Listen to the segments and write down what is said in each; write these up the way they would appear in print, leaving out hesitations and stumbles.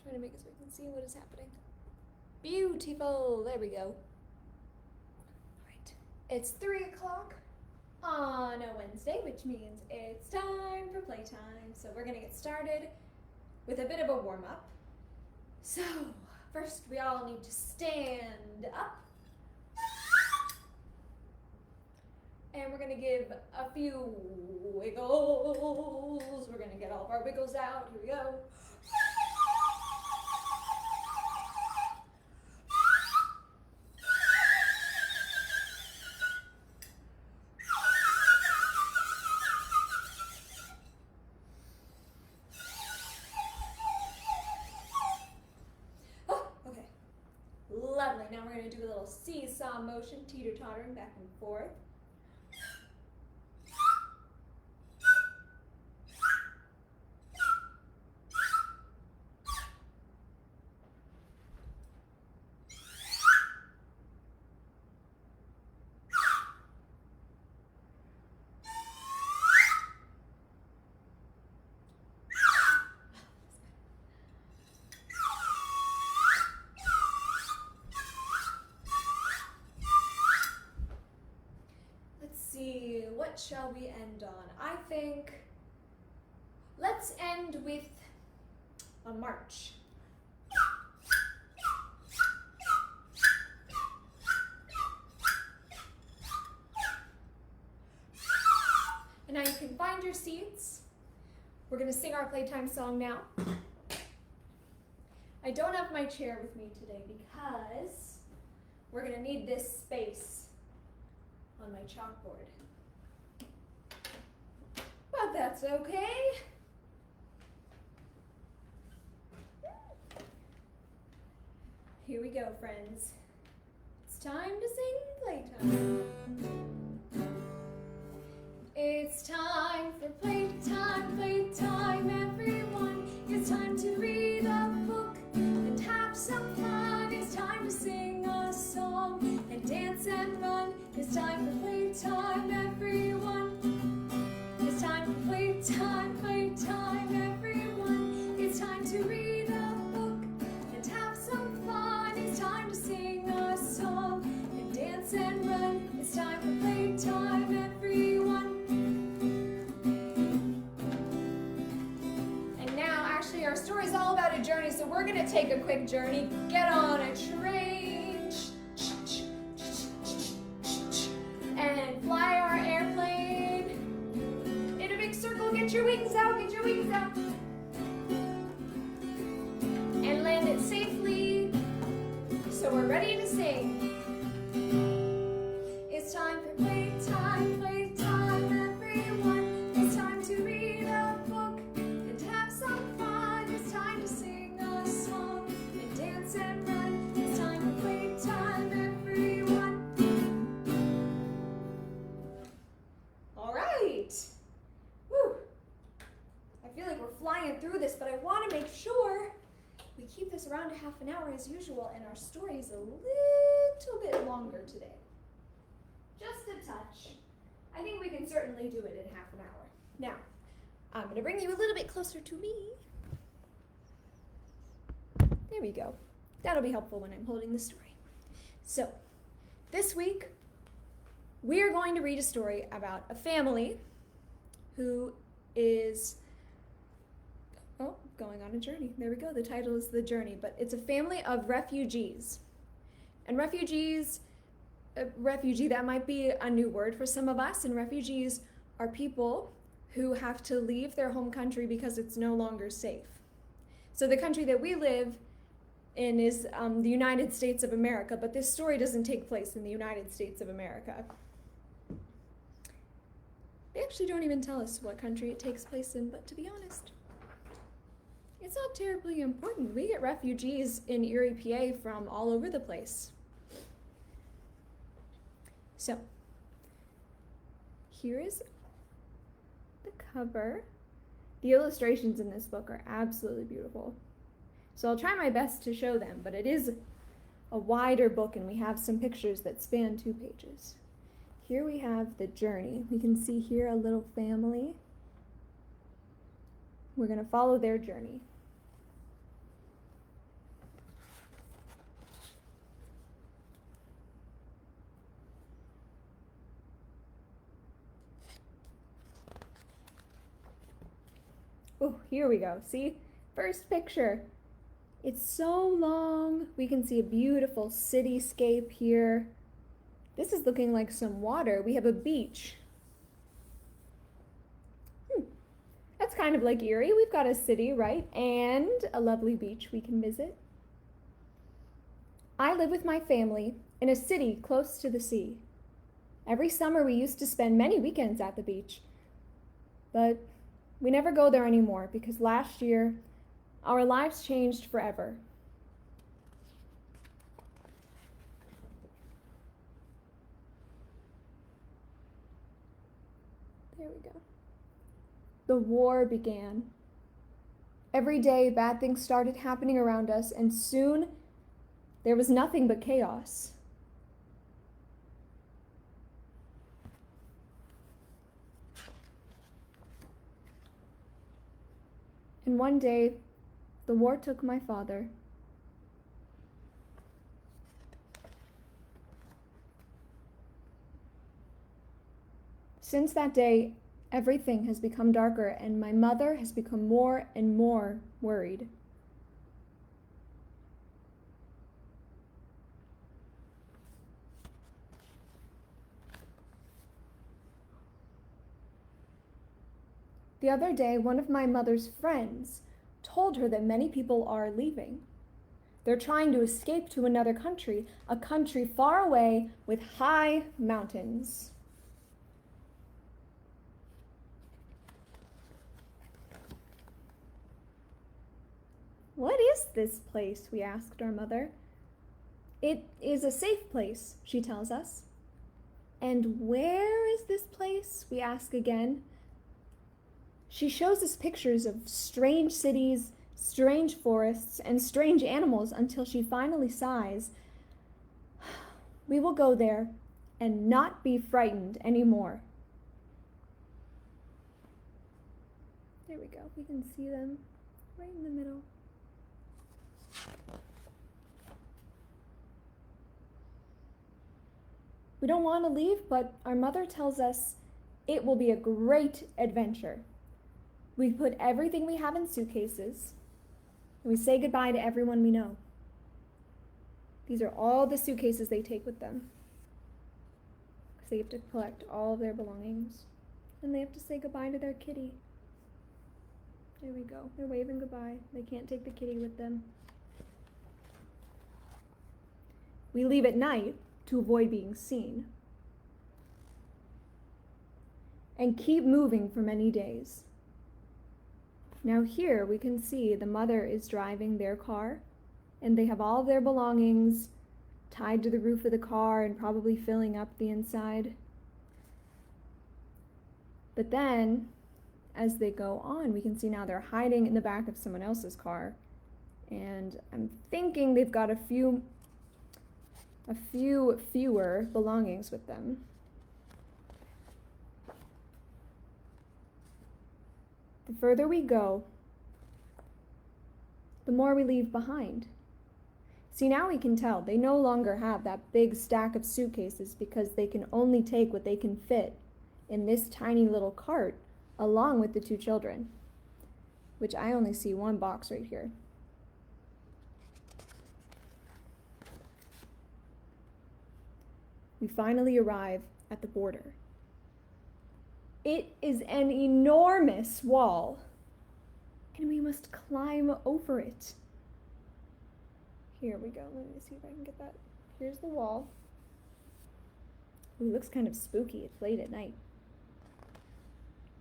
Trying to make it so we can see what is happening. Beautiful. There we go. All right. It's 3 o'clock on a Wednesday, which means it's time for playtime. So we're gonna get started with a bit of a warm-up. So first we all need to stand up. And we're gonna give a few wiggles. We're gonna get all of our wiggles out. Here we go. Oh, okay. Lovely. Now we're gonna do a little seesaw motion, teeter-tottering back and forth. What shall we end on? I think let's end with a march. And now you can find your seats. We're going to sing our playtime song now. I don't have my chair with me today because we're going to need this space on my chalkboard. But that's okay. Here we go, friends. It's time to sing playtime. It's time for playtime, playtime, everyone. It's time to read a book and have some fun. It's time to sing a song and dance and run. It's time for playtime, everyone. It's time for playtime, playtime, everyone. It's time to read a book and have some fun. It's time to sing a song and dance and run. It's time for playtime, everyone. And now, actually, our story's all about a journey, so we're gonna take a quick journey, get on a train, and fly our airplane. Circle, get your wings out, get your wings out. And land it safely. So we're ready to sing. It's time for playtime, playtime, everyone. It's time to read a book and have some fun. It's time to sing a song and dance and run. It's time for playtime, everyone. All right. I feel like we're flying through this, but I want to make sure we keep this around a half an hour as usual, and our story is a little bit longer today. Just a touch. I think we can certainly do it in half an hour. Now, I'm going to bring you a little bit closer to me. There we go. That'll be helpful when I'm holding the story. So, this week, we are going to read a story about a family who is going on a journey. There we go. The title is The Journey, but it's a family of refugees. And refugees, refugee, that might be a new word for some of us, and refugees are people who have to leave their home country because it's no longer safe. So the country that we live in is the United States of America, but this story doesn't take place in the United States of America. They actually don't even tell us what country it takes place in, but to be honest, it's not terribly important. We get refugees in Erie, PA from all over the place. So, here is the cover. The illustrations in this book are absolutely beautiful. So I'll try my best to show them, but it is a wider book and we have some pictures that span 2 pages. Here we have the journey. We can see here a little family. We're going to follow their journey. Oh, here we go. See? First picture. It's so long. We can see a beautiful cityscape here. This is looking like some water. We have a beach. That's kind of like Erie. We've got a city, right? And a lovely beach we can visit. I live with my family in a city close to the sea. Every summer we used to spend many weekends at the beach. But we never go there anymore because last year our lives changed forever. There we go. The war began. Every day bad things started happening around us, and soon there was nothing but chaos. And one day, the war took my father. Since that day, everything has become darker, and my mother has become more and more worried. The other day, one of my mother's friends told her that many people are leaving. They're trying to escape to another country, a country far away with high mountains. What is this place? We asked our mother. It is a safe place, she tells us. And where is this place? We ask again. She shows us pictures of strange cities, strange forests, and strange animals until she finally sighs. We will go there and not be frightened anymore. There we go. We can see them right in the middle. We don't want to leave, but our mother tells us it will be a great adventure. We put everything we have in suitcases, and we say goodbye to everyone we know. These are all the suitcases they take with them, because they have to collect all of their belongings, and they have to say goodbye to their kitty. There we go. They're waving goodbye. They can't take the kitty with them. We leave at night to avoid being seen, and keep moving for many days. Now here we can see the mother is driving their car, and they have all of their belongings tied to the roof of the car and probably filling up the inside. But then, as they go on, we can see now they're hiding in the back of someone else's car, and I'm thinking they've got a few fewer belongings with them. The further we go, the more we leave behind. See, now we can tell they no longer have that big stack of suitcases because they can only take what they can fit in this tiny little cart along with the two children, which I only see one box right here. We finally arrive at the border. It is an enormous wall, and we must climb over it. Here we go. Let me see if I can get that. Here's the wall. Ooh, it looks kind of spooky. It's late at night.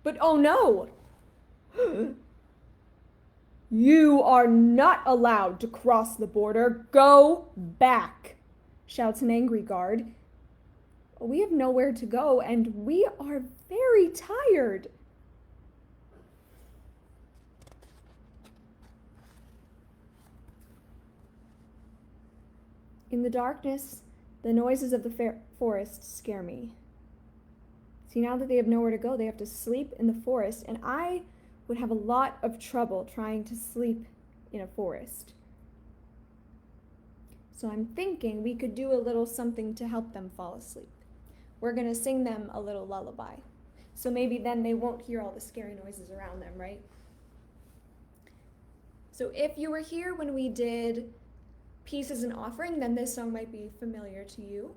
But oh no! You are not allowed to cross the border. Go back, shouts an angry guard. We have nowhere to go, and we are very tired. In the darkness, the noises of the forest scare me. See, now that they have nowhere to go, they have to sleep in the forest, and I would have a lot of trouble trying to sleep in a forest. So I'm thinking we could do a little something to help them fall asleep. We're going to sing them a little lullaby. So maybe then they won't hear all the scary noises around them, right? So if you were here when we did Peace as an Offering, then this song might be familiar to you.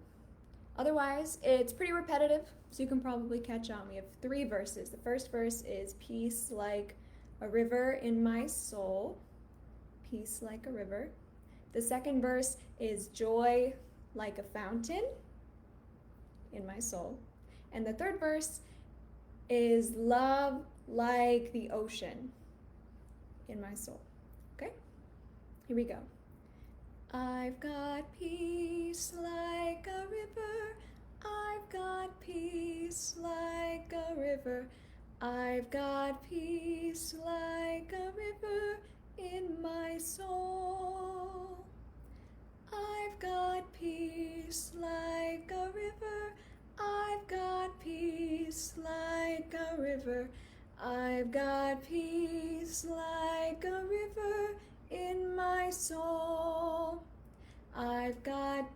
Otherwise, it's pretty repetitive, so you can probably catch on. We have 3 verses. The first verse is peace like a river in my soul. Peace like a river. The second verse is joy like a fountain in my soul. And the third verse is love like the ocean in my soul. Okay? Here we go. I've got peace like a river. I've got peace like a river. I've got peace like a river in my soul. I've got peace like a river. I've got peace like a river. I've got peace like a river in my soul. I've got,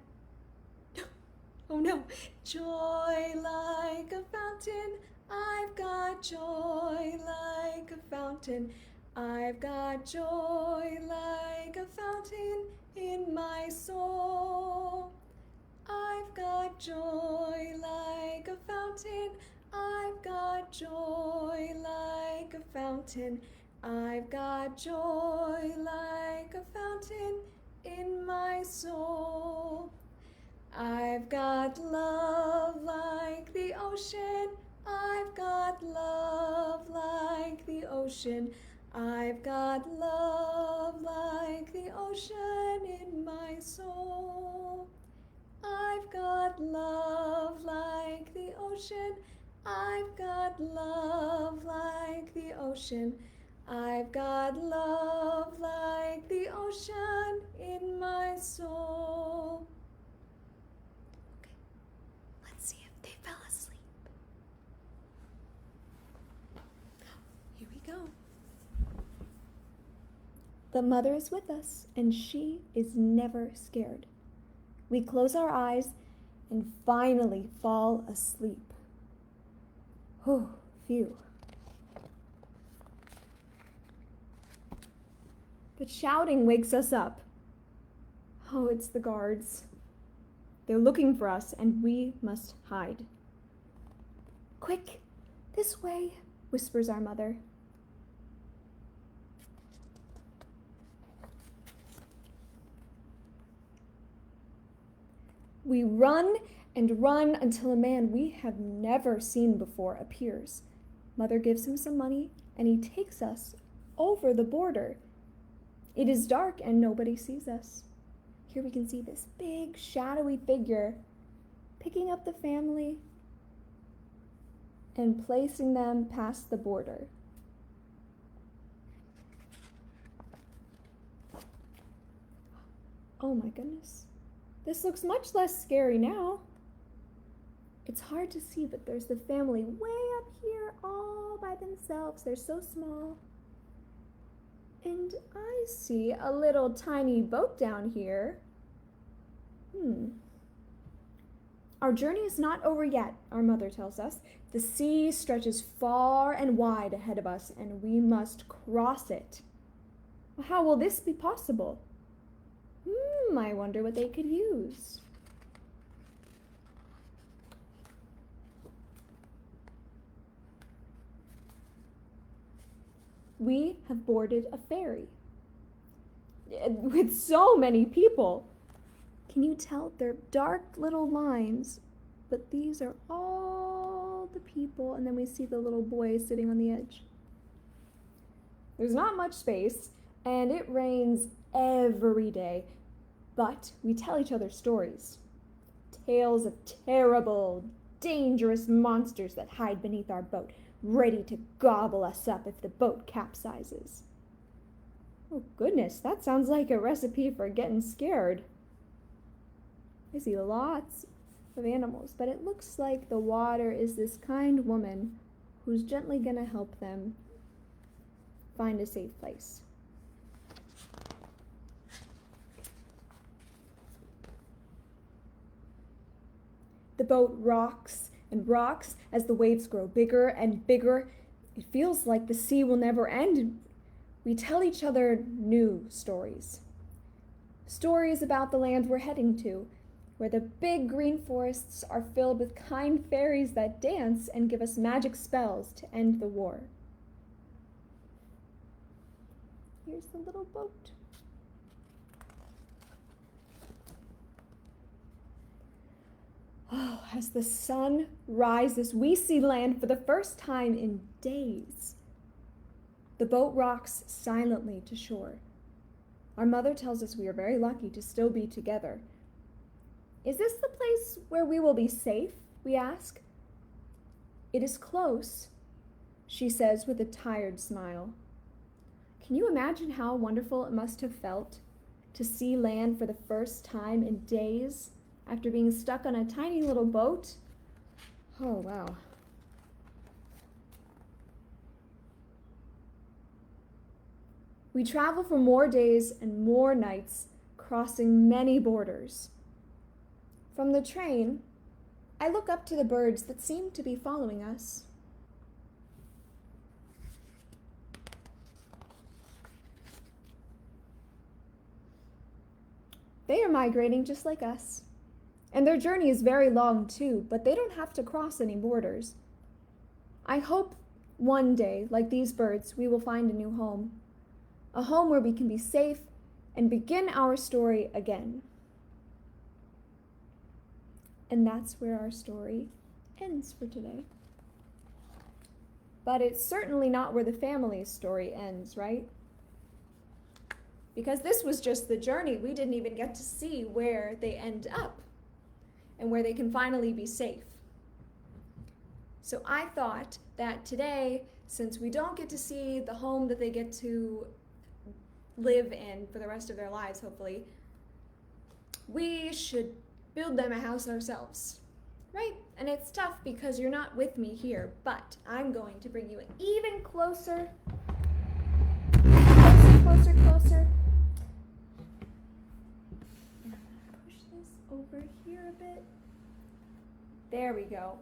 oh no, joy like a fountain. I've got joy like a fountain. I've got joy like a fountain in my soul. I've got joy like a fountain. I've got joy like a fountain. I've got joy like a fountain in my soul. I've got love like the ocean. I've got love like the ocean. I've got love like the ocean in my soul. I've got love like the ocean. I've got love like the ocean. I've got love like the ocean in my soul. Okay, let's see if they fell asleep. Here we go. The mother is with us, and she is never scared. We close our eyes and finally fall asleep. Oh, phew. But shouting wakes us up. Oh, it's the guards. They're looking for us, and we must hide. Quick, this way, whispers our mother. We run and run until a man we have never seen before appears. Mother gives him some money, and he takes us over the border. It is dark and nobody sees us. Here we can see this big shadowy figure picking up the family and placing them past the border. Oh my goodness. This looks much less scary now. It's hard to see, but there's the family way up here all by themselves. They're so small. And I see a little tiny boat down here. Our journey is not over yet, our mother tells us. The sea stretches far and wide ahead of us, and we must cross it. How will this be possible? I wonder what they could use. We have boarded a ferry with so many people. Can you tell? They're dark little lines, but these are all the people, and then we see the little boy sitting on the edge. There's not much space, and it rains every day, but we tell each other stories. Tales of terrible, dangerous monsters that hide beneath our boat, ready to gobble us up if the boat capsizes. Oh goodness, that sounds like a recipe for getting scared. I see lots of animals, but it looks like the water is this kind woman who's gently gonna help them find a safe place. The boat rocks and rocks as the waves grow bigger and bigger. It feels like the sea will never end. we tell each other new stories. Stories about the land we're heading to, where the big green forests are filled with kind fairies that dance and give us magic spells to end the war. Here's the little boat. Oh, as the sun rises, we see land for the first time in days. The boat rocks silently to shore. Our mother tells us we are very lucky to still be together. Is this the place where we will be safe? We ask. It is close, she says with a tired smile. Can you imagine how wonderful it must have felt to see land for the first time in days after being stuck on a tiny little boat? Oh, wow. We travel for more days and more nights, crossing many borders. From the train, I look up to the birds that seem to be following us. They are migrating just like us. And their journey is very long too, but they don't have to cross any borders. I hope one day, like these birds, we will find a new home. A home where we can be safe and begin our story again. And that's where our story ends for today. But it's certainly not where the family's story ends, right? Because this was just the journey. We didn't even get to see where they end up and where they can finally be safe. So I thought that today, since we don't get to see the home that they get to live in for the rest of their lives, hopefully, we should build them a house ourselves, right? And it's tough because you're not with me here, but I'm going to bring you even closer, closer. And push this over here a bit. There we go.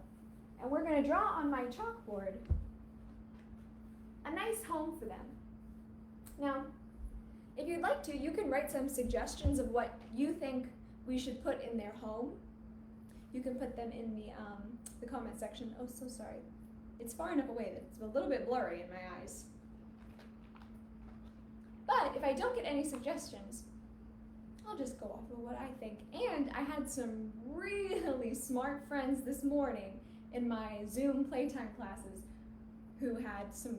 And we're going to draw on my chalkboard a nice home for them. Now, if you'd like to, you can write some suggestions of what you think we should put in their home. You can put them in the comment section. Oh, so sorry. It's far enough away that it's a little bit blurry in my eyes. But if I don't get any suggestions, I'll just go off of what I think. And I had some really smart friends this morning in my Zoom playtime classes who had some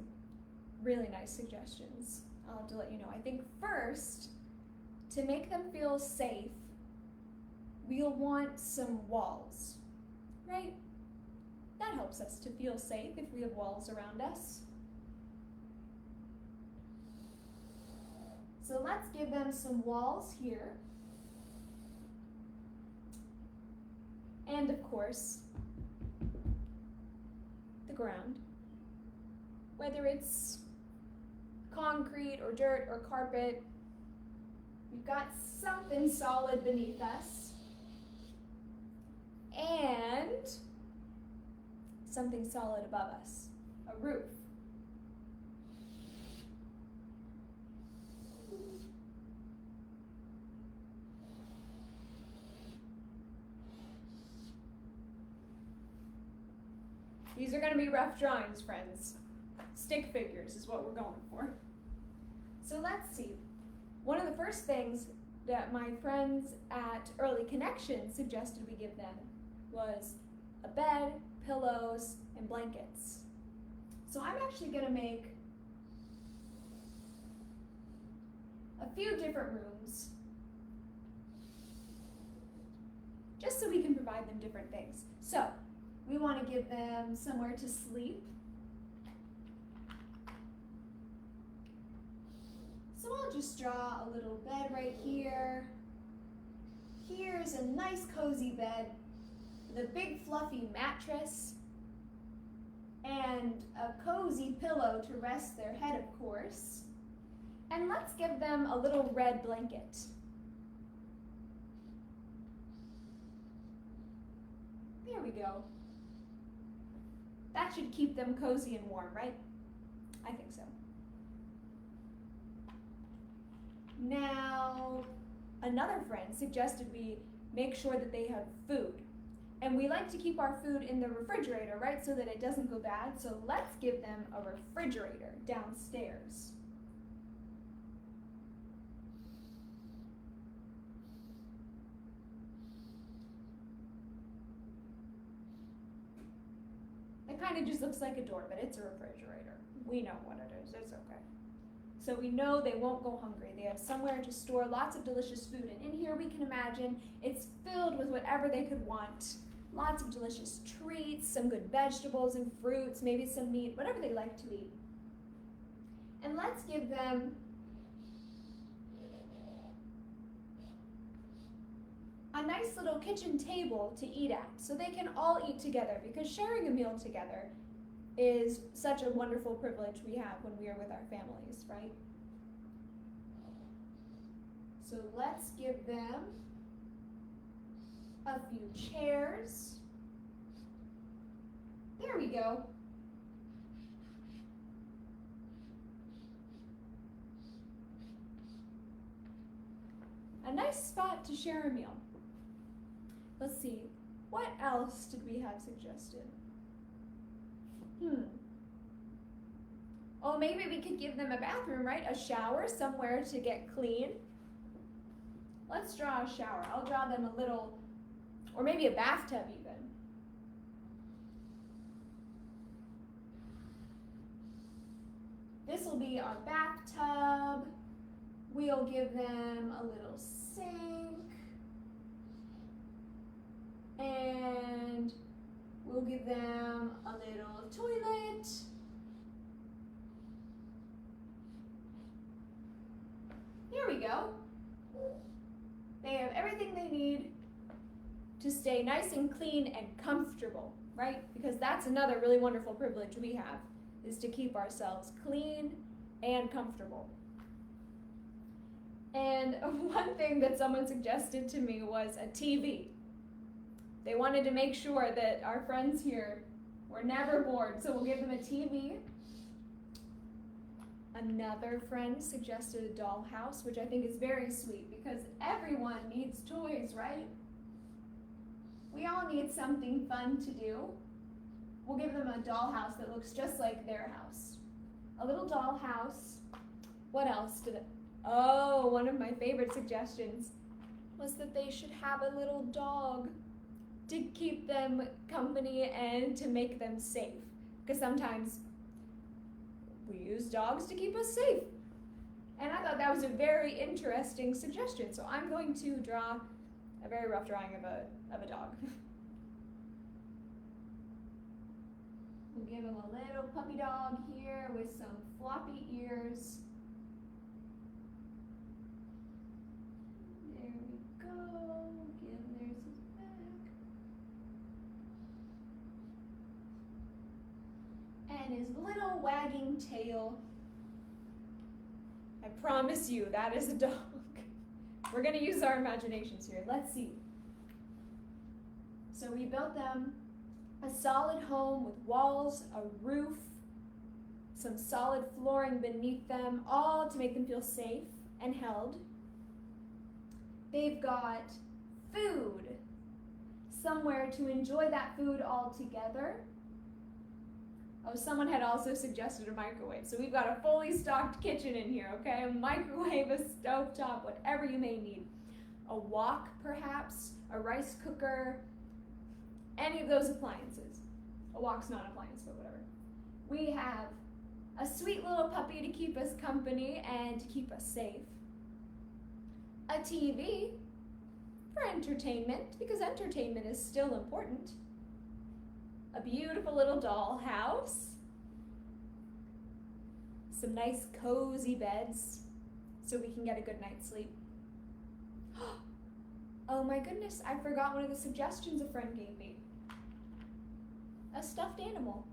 really nice suggestions. I'll have to let you know. I think first, to make them feel safe, we'll want some walls, right? That helps us to feel safe if we have walls around us. So let's give them some walls here. And of course, the ground. Whether it's concrete or dirt or carpet, we've got something solid beneath us. And something solid above us, a roof. These are going to be rough drawings, friends. Stick figures is what we're going for. So let's see. One of the first things that my friends at Early Connection suggested we give them was a bed, pillows, and blankets. So I'm actually going to make a few different rooms just so we can provide them different things. So we want to give them somewhere to sleep. So I'll just draw a little bed right here. Here's a nice cozy bed with a big fluffy mattress and a cozy pillow to rest their head, of course. And let's give them a little red blanket. There we go. That should keep them cozy and warm, right? I think so. Another friend suggested we make sure that they have food. And we like to keep our food in the refrigerator, right, so that it doesn't go bad. So let's give them a refrigerator downstairs. It kind of just looks like a door, but it's a refrigerator. We know what it is. It's okay. So we know they won't go hungry. They have somewhere to store lots of delicious food. And in here we can imagine it's filled with whatever they could want. Lots of delicious treats, some good vegetables and fruits, maybe some meat, whatever they like to eat. And let's give them a nice little kitchen table to eat at so they can all eat together, because sharing a meal together is such a wonderful privilege we have when we are with our families, right? So let's give them a few chairs. There we go. A nice spot to share a meal. Let's see, what else did we have suggested? Oh, maybe we could give them a bathroom, right? A shower, somewhere to get clean. Let's draw a shower. I'll draw them a little, or maybe a bathtub even. This will be our bathtub. We'll give them a little sink. And we'll give them a little toilet. Here we go. They have everything they need to stay nice and clean and comfortable, right? Because that's another really wonderful privilege we have, is to keep ourselves clean and comfortable. And one thing that someone suggested to me was a TV. They wanted to make sure that our friends here were never bored, so we'll give them a TV. Another friend suggested a dollhouse, which I think is very sweet because everyone needs toys, right? We all need something fun to do. We'll give them a dollhouse that looks just like their house. A little dollhouse. What else did it? Oh, one of my favorite suggestions was that they should have a little dog to keep them company and to make them safe. Because sometimes we use dogs to keep us safe. And I thought that was a very interesting suggestion. So I'm going to draw a very rough drawing of a dog. We'll give him a little puppy dog here with some floppy ears. There we go. There's his back. And his little wagging tail. I promise you, that is a dog. We're going to use our imaginations here. Let's see. So we built them a solid home with walls, a roof, some solid flooring beneath them, all to make them feel safe and held. They've got food, somewhere to enjoy that food all together. Oh, someone had also suggested a microwave. So we've got a fully stocked kitchen in here, okay? A microwave, a stovetop, whatever you may need. A wok, perhaps, a rice cooker, any of those appliances. A wok's not an appliance, but whatever. We have a sweet little puppy to keep us company and to keep us safe. A TV for entertainment, because entertainment is still important. A beautiful little dollhouse. Some nice cozy beds so we can get a good night's sleep. Oh my goodness, I forgot one of the suggestions a friend gave me. A stuffed animal.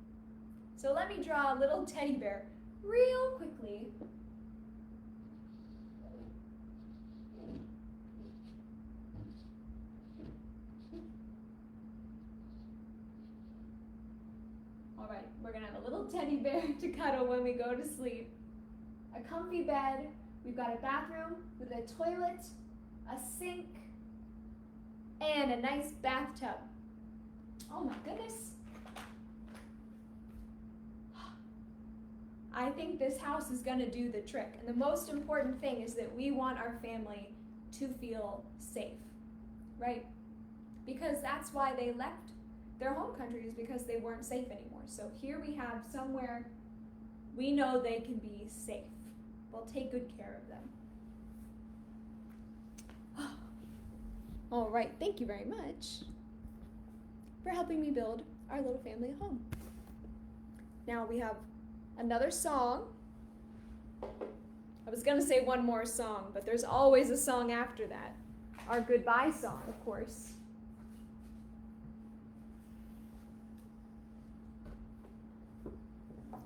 So let me draw a little teddy bear real quickly. All right, we're gonna have a little teddy bear to cuddle when we go to sleep. A comfy bed. We've got a bathroom with a toilet, a sink, and a nice bathtub. Oh my goodness. I think this house is gonna do the trick. And the most important thing is that we want our family to feel safe, right? Because that's why they left their home countries, because they weren't safe anymore. So here we have somewhere we know they can be safe. We'll take good care of them. All right, thank you very much for helping me build our little family home. Now we have another song. I was gonna say one more song, but there's always a song after that. Our goodbye song, of course.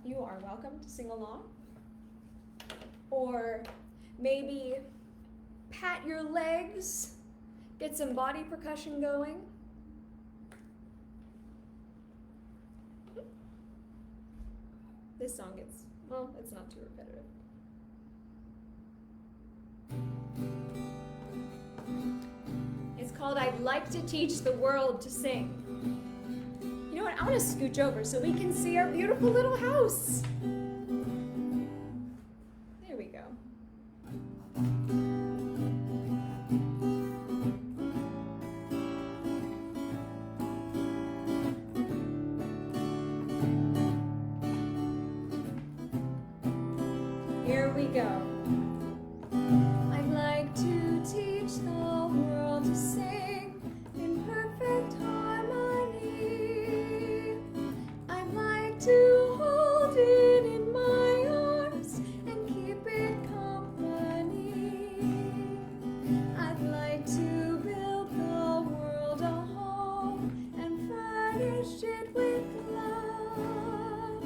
You are welcome to sing along. Or maybe pat your legs, get some body percussion going. This song gets, well, it's not too repetitive. It's called I'd Like to Teach the World to Sing. You know what, I want to scooch over so we can see our beautiful little house. There we go. Here we go. I'd like to teach the world to sing in perfect harmony. I'd like to hold it in my arms and keep it company. I'd like to build the world a home and furnish it with love.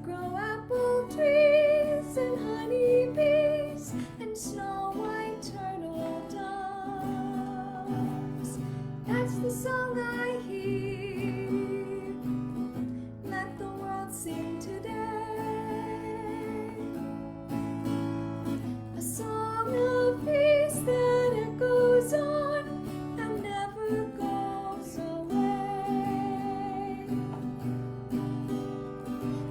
Grow apple trees and honeybees and snow white turtle doves. That's the song I hear. Let the world sing today. A song of peace that echoes on and never goes away.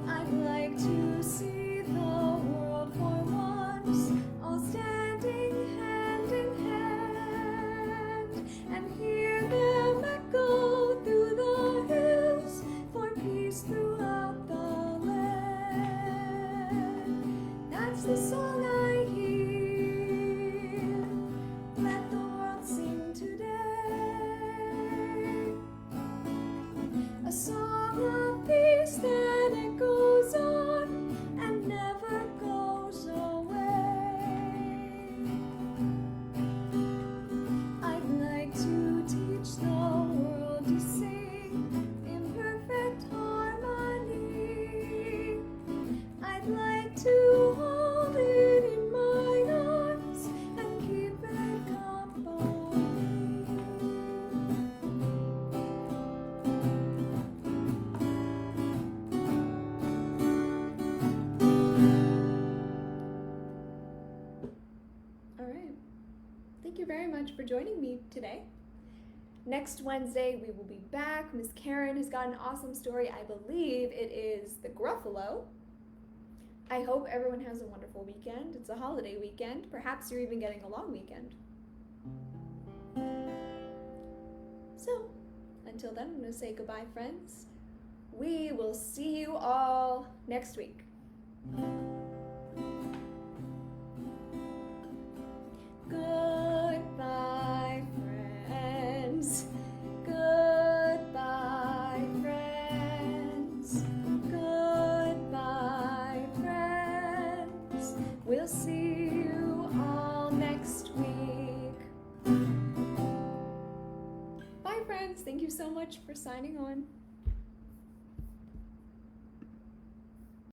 I'd like to see the world for once, all standing hand in hand, and hear them echo through the hills for peace throughout the land. That's the song I hear. Let the world sing today. A song of peace that echoes on and never goes away. I'd like to teach the world to sing in perfect harmony. I'd like to hold it in my arms and keep it company. All right. Thank you very much for joining me today. Next Wednesday, we will be back. Miss Karen has got an awesome story. I believe it is the Gruffalo. I hope everyone has a wonderful weekend. It's a holiday weekend. Perhaps you're even getting a long weekend. So, until then, I'm going to say goodbye, friends. We will see you all next week. Goodbye, friends. Goodbye, friends. Goodbye, friends. We'll see you all next week. Bye, friends. Thank you so much for signing on.